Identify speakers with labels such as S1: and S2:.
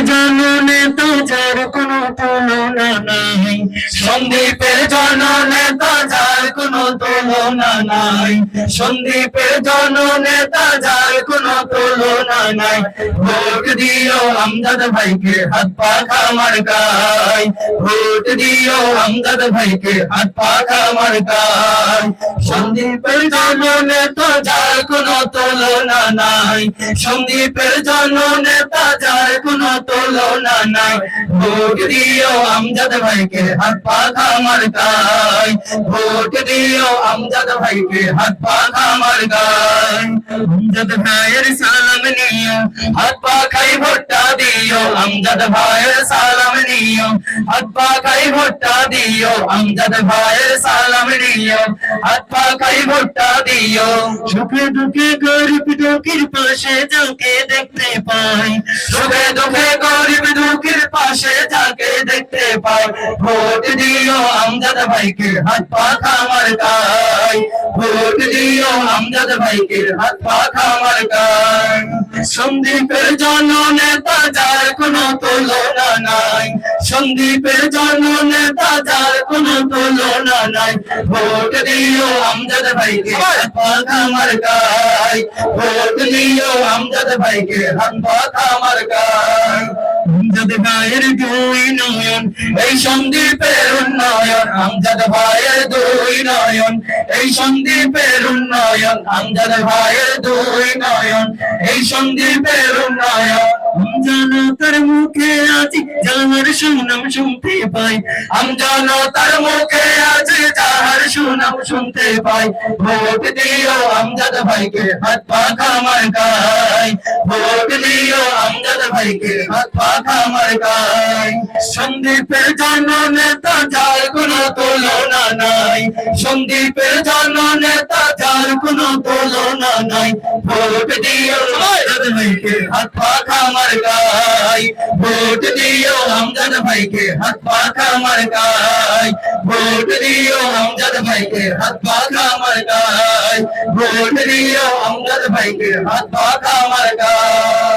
S1: জননেতা যার কোনো তুলনা নাই, সন্দীপের জননেতা যার কোনো তুলনা নাই, সন্দীপের জননেতা যার কোনো তুলনা নাই। ভোট দিও আমজাদ ভাইকে হাত পাখা মার্কায়, ভোট দিও আমজাদ ভাইকে হাত পাখা মার্কায়। সন্দীপের জননেতা যার কোনো তুলনা নাই, সন্দীপের জননেতা যার কোনো তুলনা নাই। ভোট দিও আমজাদ ভাইকে হাত পাখা মার্কায়, ভোট দিও আমজাদ ভাইকে হাত পাখা মার্কায়। আমজাদ ভাইয়ের সালাম নিও, হাত পাখাই ভোটটা দিও, আমজাদ ভাইয়ের সালাম নিও, হাত পাখাই ভোটটা দিও, আমজাদ ভাইয়ের সালাম নিও, হাত পাখাই ভোটটা দিও। সুখে দুঃখে গরিব দুঃখীর পাশে যাকে দেখতে পাই, সুখে দুঃখে গরিব দুঃখীর পাশে যাকে দেখতে পাই। ভোট দিও আমজাদ ভাইকে হাত পাখা মার্কায়, ভোট দিও আমজাদ ভাইকে হাত পাখা মার্কায়। সন্দীপের জননেতা যার কোনো তুলনা নাই, সন্দীপের জননেতা যার কোনো তুলনা নাই। ভোট দিও আমজাদ ভাইকে হাত পাখা মার্কায়, ভোট দিও আমজাদ ভাইকে হাত পাখা মার্কায়। আমজাদ ভাইয়ের দুই নয়ন এই সন্দীপের উন্নয়ন, আমজাদ ভাইয়ের দুই নয়ন এই সন্দীপের উন্নয়ন, আমজাদ ভাইয়ের দুই নয়ন এই সন্দীপের উন্নয়ন। জনতার মুখে আজি যাহার সুনাম শুনতে পাই, আমজনতার মুখে আজি যাহার সুনাম শুনতে পাই। ভোট দিও আমজাদ ভাইকে হাত পাখা মার্কায়, ভোট দিও আমজাদ ভাইকে হাত পাখা মার্কায়। সন্দীপের জননেতা যার কোনো তুলনা নাই, সন্দীপের জননেতা যার কোনো তুলনা নাই। ভোট দিও আমজাদ ভাইকে হাত পাখা মার্কায়, ভোট দিও আমজাদ ভাইকে হাত পাখা মার্কায়, ভোট দিও আমজাদ ভাইকে হাত পাখা মার্কায়, ভোট দিও আমজাদ ভাইকে হাত পাখা মার্কায়।